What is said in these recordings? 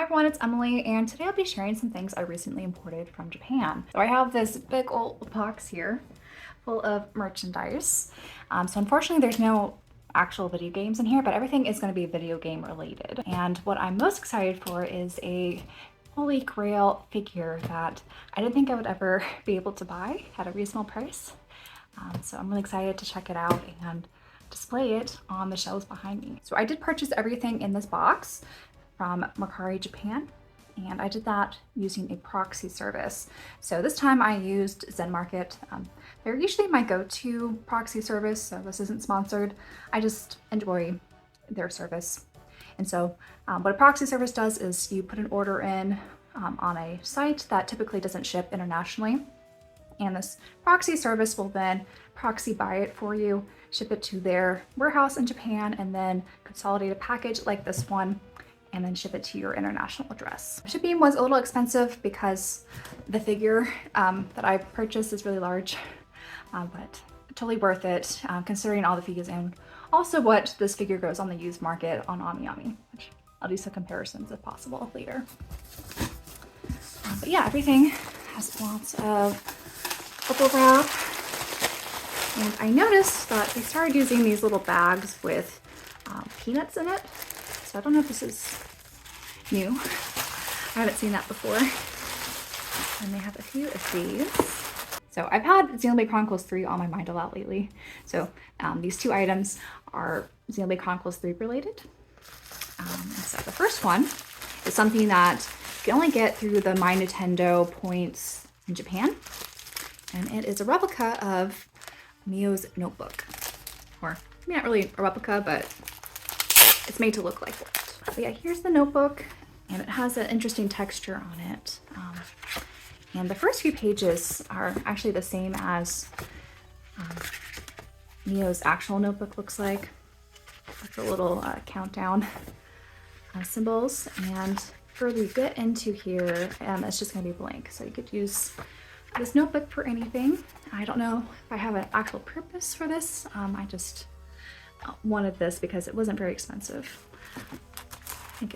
everyone, it's Emily, and today I'll be sharing some things I recently imported from Japan. So I have this big old box here full of merchandise. So unfortunately there's no actual video games in here, but everything is going to be video game related. And what I'm most excited for is a Holy Grail figure that I didn't think I would ever be able to buy at a reasonable price. So I'm really excited to check it out and display it on the shelves behind me. So I did purchase everything in this box from Mercari Japan, and I did that using a proxy service. So this time I used Zen Market. They're usually my go-to proxy service, so this isn't sponsored. I just enjoy their service. And so what a proxy service does is you put an order in on a site that typically doesn't ship internationally. And this proxy service will then proxy buy it for you, ship it to their warehouse in Japan, and then consolidate a package like this one, and then ship it to your international address. Shipping was a little expensive because the figure that I purchased is really large, but totally worth it considering all the figures and also what this figure goes on the used market on AmiAmi, which I'll do some comparisons if possible later. But yeah, everything has lots of bubble wrap, and I noticed that they started using these little bags with peanuts in it. So I don't know if this is new. I haven't seen that before. And they have a few of these. So I've had Xenoblade Chronicles 3 on my mind a lot lately. So these two items are Xenoblade Chronicles 3 related. And so the first one is something that you can only get through the My Nintendo points in Japan. And it is a replica of Mio's notebook. Or maybe not really a replica, but it's made to look like it. But yeah, here's the notebook, and it has an interesting texture on it. And the first few pages are actually the same as Mio's actual notebook looks like, with the little countdown symbols. And further you get into here, it's just gonna be blank. So you could use this notebook for anything. I don't know if I have an actual purpose for this. I just wanted this because it wasn't very expensive. I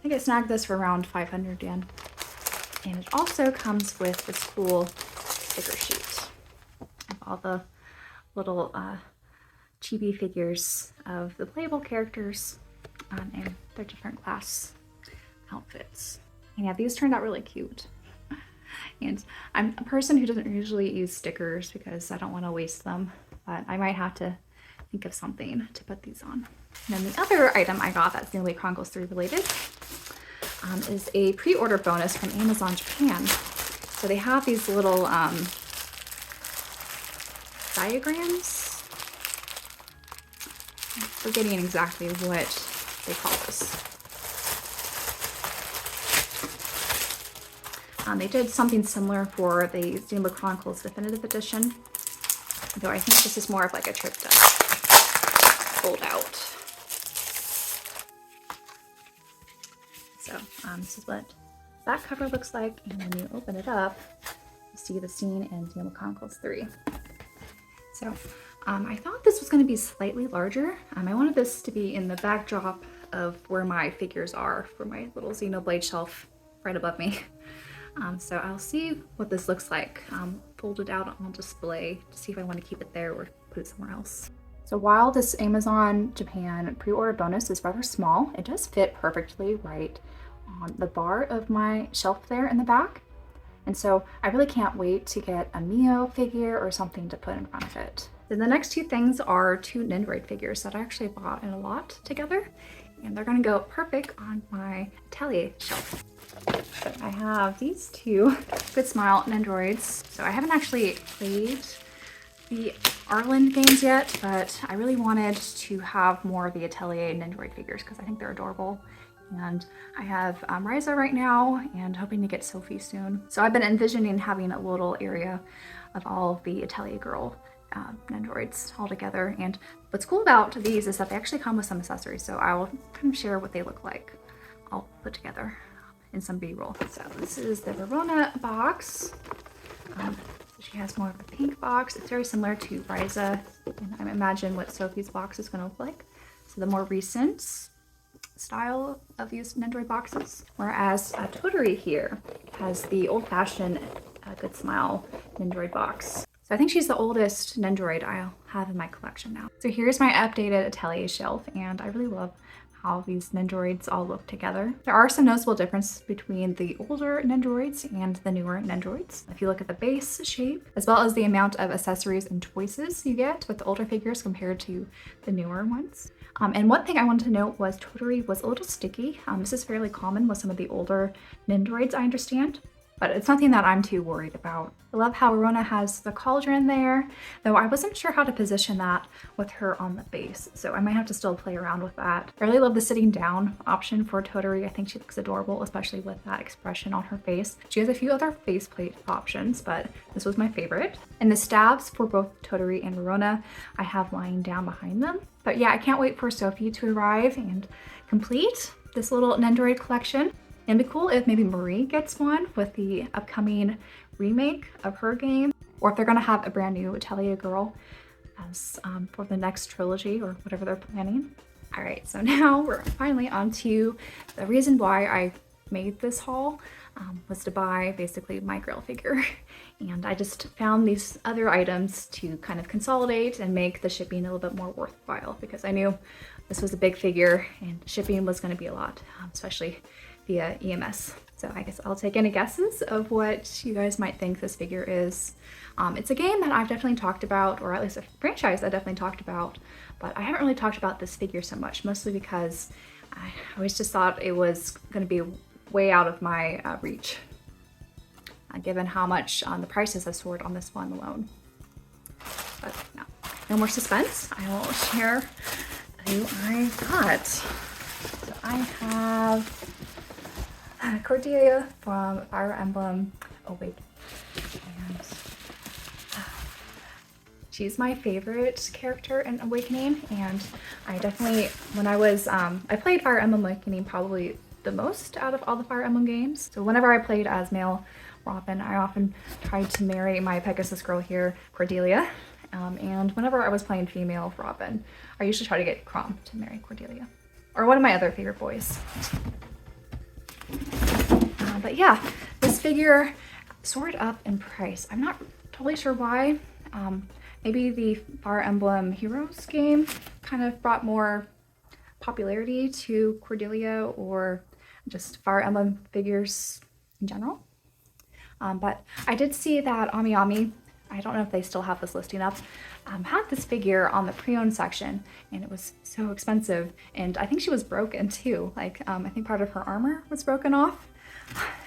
think I snagged this for around 500 yen. And it also comes with this cool sticker sheet of all the little chibi figures of the playable characters and their different class outfits. And yeah, these turned out really cute. And I'm a person who doesn't usually use stickers because I don't want to waste them, but I might have to think of something to put these on. And then the other item I got that's Xenoblade Chronicles 3 related is a pre-order bonus from Amazon Japan. So they have these little diagrams. I'm forgetting exactly what they call this. They did something similar for the Xenoblade Chronicles Definitive Edition, though I think this is more of like a triptych fold out. So this is what that cover looks like, and when you open it up, you see the scene in Xenoblade Chronicles 3. So I thought this was going to be slightly larger. I wanted this to be in the backdrop of where my figures are for my little Xenoblade shelf right above me. So I'll see what this looks like folded out on display to see if I want to keep it there or put it somewhere else. So while this Amazon Japan pre-order bonus is rather small, it does fit perfectly right on the bar of my shelf there in the back. And so I really can't wait to get a Mio figure or something to put in front of it. Then the next two things are two Nendoroid figures that I actually bought in a lot together, and they're gonna go perfect on my atelier shelf. So I have these two Good Smile Nendoroids. So I haven't actually played the Arland games yet, but I really wanted to have more of the Atelier Nendoroid figures because I think they're adorable. And I have Ryza right now and hoping to get Sophie soon. So I've been envisioning having a little area of all of the Atelier Girl Nendoroids all together. And what's cool about these is that they actually come with some accessories, so I will kind of share what they look like. I'll put together in some B-roll. So this is the Verona box. So she has more of a pink box. It's very similar to Ryza, and I imagine what Sophie's box is going to look like. So the more recent style of these Nendoroid boxes, whereas Toturi here has the old-fashioned Good Smile Nendoroid box. So I think she's the oldest Nendoroid I'll have in my collection now. So here's my updated Atelier shelf, and I really love how these Nendoroids all look together. There are some noticeable differences between the older Nendoroids and the newer Nendoroids. If you look at the base shape, as well as the amount of accessories and choices you get with the older figures compared to the newer ones. And one thing I wanted to note was Toturi was a little sticky. This is fairly common with some of the older Nendoroids, I understand, but it's nothing that I'm too worried about. I love how Verona has the cauldron there, though I wasn't sure how to position that with her on the base, so I might have to still play around with that. I really love the sitting down option for Toturi. I think she looks adorable, especially with that expression on her face. She has a few other faceplate options, but this was my favorite. And the stabs for both Toturi and Verona, I have lying down behind them. But yeah, I can't wait for Sophie to arrive and complete this little Nendoroid collection. It'd be cool if maybe Marie gets one with the upcoming remake of her game, or if they're gonna have a brand new Atelier girl as for the next trilogy or whatever they're planning. All right, so now we're finally on to the reason why I made this haul was to buy basically my Grail figure. And I just found these other items to kind of consolidate and make the shipping a little bit more worthwhile, because I knew this was a big figure and shipping was gonna be a lot, especially via EMS. So I guess I'll take any guesses of what you guys might think this figure is. It's a game that I've definitely talked about, or at least a franchise I definitely talked about, but I haven't really talked about this figure so much, mostly because I always just thought it was going to be way out of my reach, given how much the prices have soared on this one alone. But no more suspense. I will share who I got. So I have Cordelia from Fire Emblem Awakening, and she's my favorite character in Awakening. And I definitely, when I was, I played Fire Emblem Awakening probably the most out of all the Fire Emblem games. So whenever I played as male Robin, I often tried to marry my Pegasus girl here, Cordelia. And whenever I was playing female Robin, I usually try to get Chrom to marry Cordelia, or one of my other favorite boys. But yeah, this figure soared up in price. I'm not totally sure why. Maybe the Fire Emblem Heroes game kind of brought more popularity to Cordelia, or just Fire Emblem figures in general. But I did see that Ami Ami, I don't know if they still have this listing up, had this figure on the pre-owned section, and it was so expensive. And I think she was broken too. Like, I think part of her armor was broken off.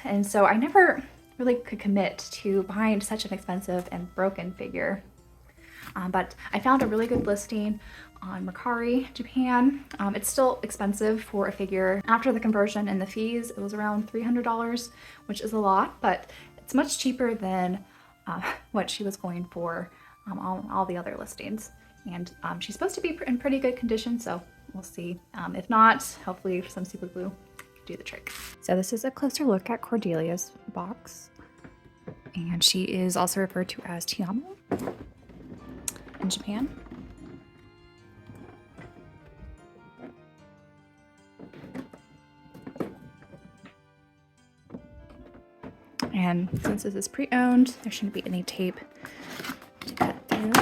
And so I never really could commit to buying such an expensive and broken figure. But I found a really good listing on Mercari, Japan. It's still expensive for a figure. After the conversion and the fees, it was around $300, which is a lot, but it's much cheaper than what she was going for on all the other listings. And she's supposed to be in pretty good condition, so we'll see. If not, hopefully some super glue can do the trick. So this is a closer look at Cordelia's box. And she is also referred to as Tiamo in Japan. And since this is pre-owned, there shouldn't be any tape to cut through.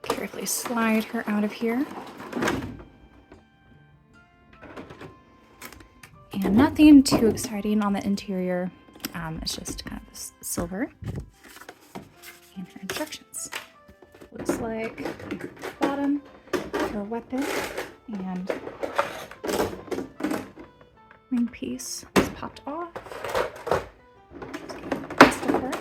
Carefully slide her out of here. And nothing too exciting on the interior. It's just kind of silver. And her instructions. Looks like bottom, her weapon, and wing piece is popped off. Rest of her.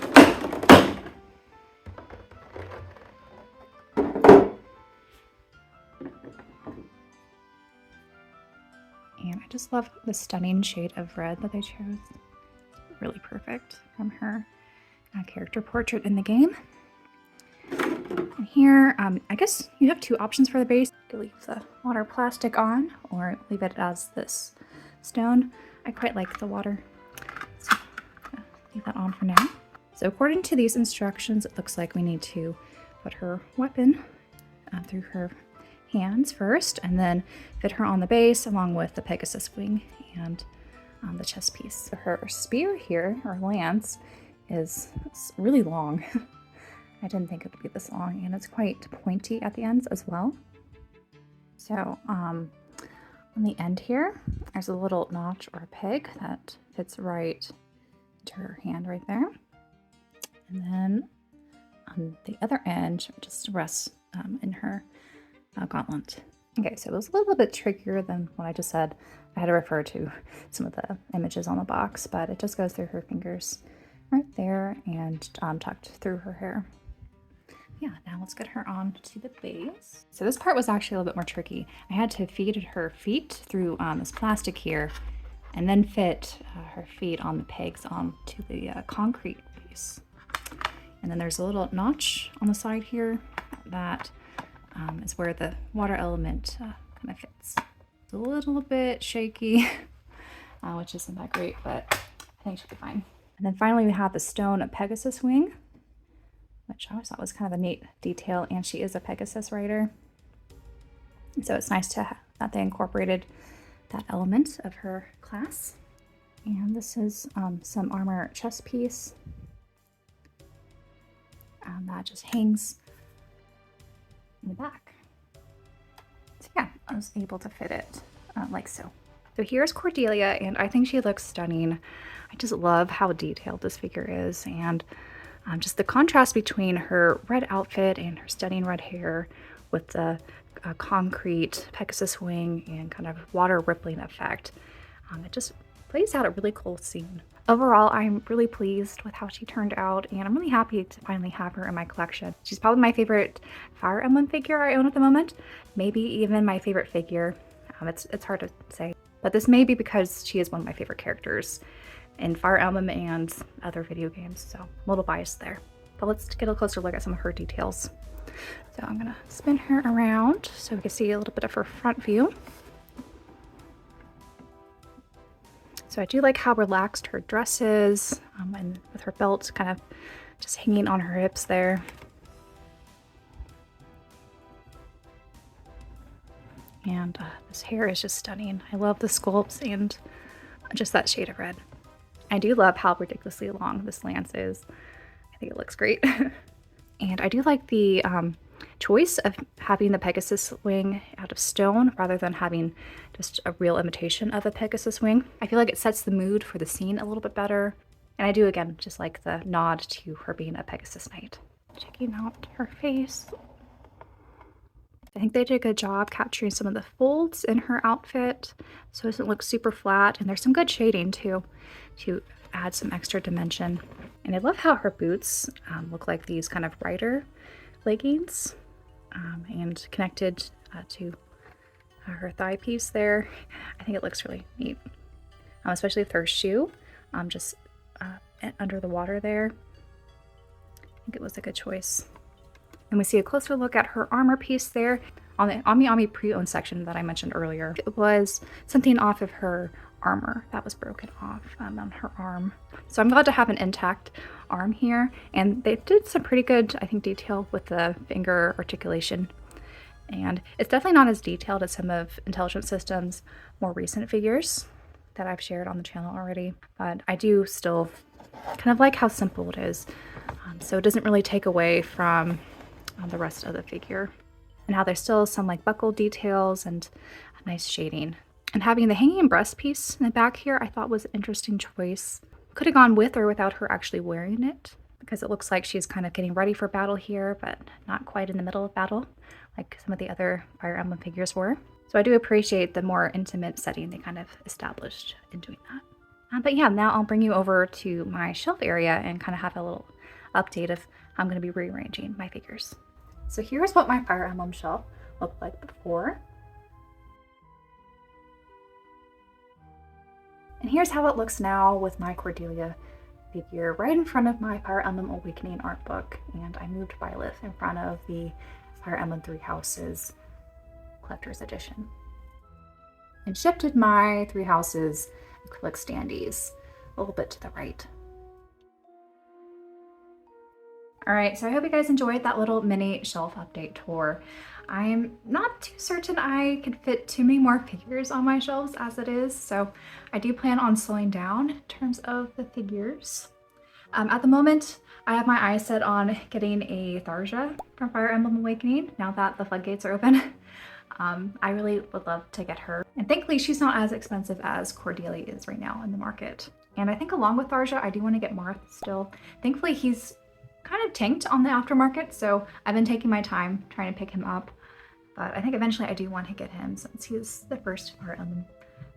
And I just love the stunning shade of red that they chose. Really perfect from her character portrait in the game. And here, I guess you have two options for the base. You can leave the water plastic on, or leave it as this stone. I quite like the water, so I'm gonna leave that on for now. So according to these instructions, it looks like we need to put her weapon through her hands first, and then fit her on the base along with the Pegasus wing and the chest piece. Her spear here, or lance, is really long. I didn't think it would be this long, and it's quite pointy at the ends as well. So on the end here, there's a little notch or a peg that fits right into her hand right there. And then on the other end, just rests in her gauntlet. Okay, so it was a little bit trickier than what I just said. I had to refer to some of the images on the box, but it just goes through her fingers right there and tucked through her hair. Yeah, now let's get her on to the base. So this part was actually a little bit more tricky. I had to feed her feet through this plastic here and then fit her feet on the pegs onto the concrete piece. And then there's a little notch on the side here that is where the water element kind of fits. It's a little bit shaky, which isn't that great, but I think she'll be fine. And then finally we have the stone Pegasus wing, which I always thought was kind of a neat detail, and she is a Pegasus rider. So it's nice that they incorporated that element of her class. And this is some armor chest piece that just hangs in the back. So yeah, I was able to fit it like so. So here's Cordelia, and I think she looks stunning. I just love how detailed this figure is, and just the contrast between her red outfit and her stunning red hair with the concrete Pegasus wing and kind of water rippling effect. It just plays out a really cool scene. Overall, I'm really pleased with how she turned out, and I'm really happy to finally have her in my collection. She's probably my favorite Fire Emblem figure I own at the moment, maybe even my favorite figure. It's hard to say, but this may be because she is one of my favorite characters in Fire Emblem and other video games, so I'm a little biased there. But let's get a closer look at some of her details. So I'm gonna spin her around so we can see a little bit of her front view. So I do like how relaxed her dress is, and with her belt kind of just hanging on her hips there. And this hair is just stunning. I love the sculpts and just that shade of red. I do love how ridiculously long this lance is. I think it looks great. And I do like the choice of having the Pegasus wing out of stone rather than having just a real imitation of a Pegasus wing. I feel like it sets the mood for the scene a little bit better. And I do, again, just like the nod to her being a Pegasus knight. Checking out her face. I think they did a good job capturing some of the folds in her outfit so it doesn't look super flat. And there's some good shading too to add some extra dimension. And I love how her boots look like these kind of rider leggings and connected to her thigh piece there. I think it looks really neat, especially with her shoe just under the water there. I think it was a good choice. And we see a closer look at her armor piece there. On the Ami Ami pre-owned section that I mentioned earlier, it was something off of her armor that was broken off on her arm. So I'm glad to have an intact arm here, and they did some pretty good, I think, detail with the finger articulation. And it's definitely not as detailed as some of Intelligent Systems' more recent figures that I've shared on the channel already, but I do still kind of like how simple it is. So it doesn't really take away from the rest of the figure, and how there's still some like buckle details and a nice shading. And having the hanging breast piece in the back here I thought was an interesting choice. Could have gone with or without her actually wearing it, because it looks like she's kind of getting ready for battle here, but not quite in the middle of battle like some of the other Fire Emblem figures were. So I do appreciate the more intimate setting they kind of established in doing that. But yeah, now I'll bring you over to my shelf area and kind of have a little update of how I'm going to be rearranging my figures. So here's what my Fire Emblem shelf looked like before. And here's how it looks now with my Cordelia figure right in front of my Fire Emblem Awakening art book. And I moved Byleth in front of the Fire Emblem Three Houses Collector's Edition. And shifted my Three Houses acrylic standees a little bit to the right. All right, so I hope you guys enjoyed that little mini shelf update tour. I'm not too certain I could fit too many more figures on my shelves as it is, so I do plan on slowing down in terms of the figures. At the moment, I have my eyes set on getting a Tharja from Fire Emblem Awakening now that the floodgates are open. I really would love to get her. And thankfully, she's not as expensive as Cordelia is right now in the market. And I think along with Tharja, I do want to get Marth still. Thankfully, he's kind of tanked on the aftermarket, so I've been taking my time trying to pick him up. But I think eventually I do want to get him since he's the first Fire Emblem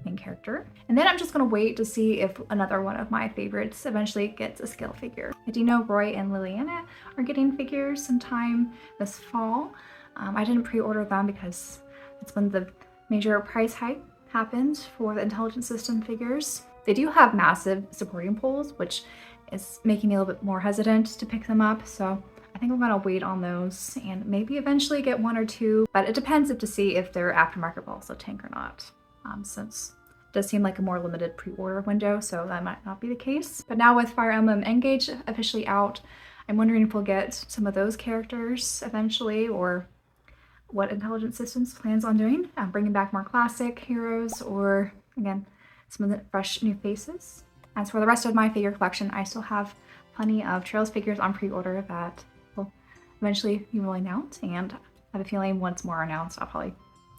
main character. And then I'm just gonna wait to see if another one of my favorites eventually gets a scale figure. I do know Roy and Liliana are getting figures sometime this fall. I didn't pre-order them because it's when the major price hike happened for the intelligent system figures. They do have massive supporting poles, which is making me a little bit more hesitant to pick them up. So I think I'm gonna wait on those and maybe eventually get one or two, but it depends to see if their aftermarket will also tank or not. Since it does seem like a more limited pre-order window, so that might not be the case. But now with Fire Emblem Engage officially out, I'm wondering if we'll get some of those characters eventually, or what Intelligent Systems plans on doing, bringing back more classic heroes, or again, some of the fresh new faces. As for the rest of my figure collection, I still have plenty of Trails figures on pre-order that will eventually be rolling out, and I have a feeling once more are announced, I'll probably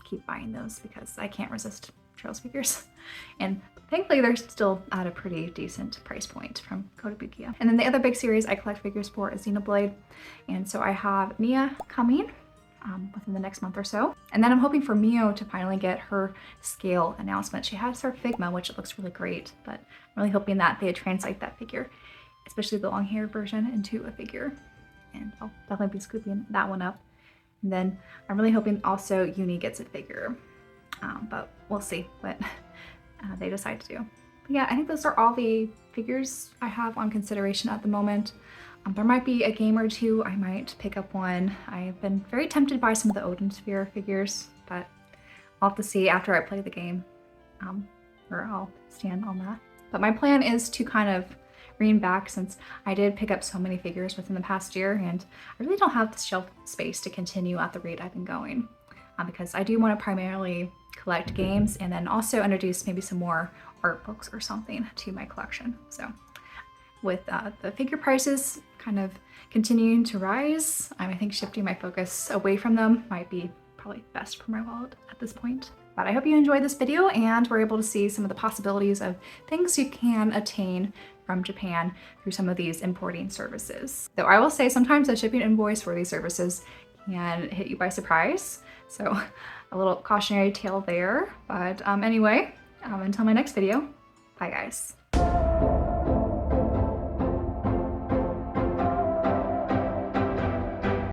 keep buying those because I can't resist Trails figures. And thankfully they're still at a pretty decent price point from Kotobukiya. And then the other big series I collect figures for is Xenoblade. And so I have Mia coming within the next month or so. And then I'm hoping for Mio to finally get her scale announcement. She has her Figma, which looks really great, but I'm really hoping that they translate that figure, especially the long haired version, into a figure. And I'll definitely be scooping that one up. And then I'm really hoping also Uni gets a figure, but we'll see what they decide to do. But yeah, I think those are all the figures I have on consideration at the moment. There might be a game or two I might pick up one. I've been very tempted by some of the Odin Sphere figures, but I'll have to see after I play the game where I'll stand on that. But my plan is to kind of rein back, since I did pick up so many figures within the past year, and I really don't have the shelf space to continue at the rate I've been going, because I do want to primarily collect games and then also introduce maybe some more art books or something to my collection. So with the figure prices kind of continuing to rise, I think shifting my focus away from them might be probably best for my wallet at this point. But I hope you enjoyed this video and were able to see some of the possibilities of things you can attain from Japan through some of these importing services. Though I will say sometimes a shipping invoice for these services can hit you by surprise. So a little cautionary tale there. But anyway, until my next video, bye guys.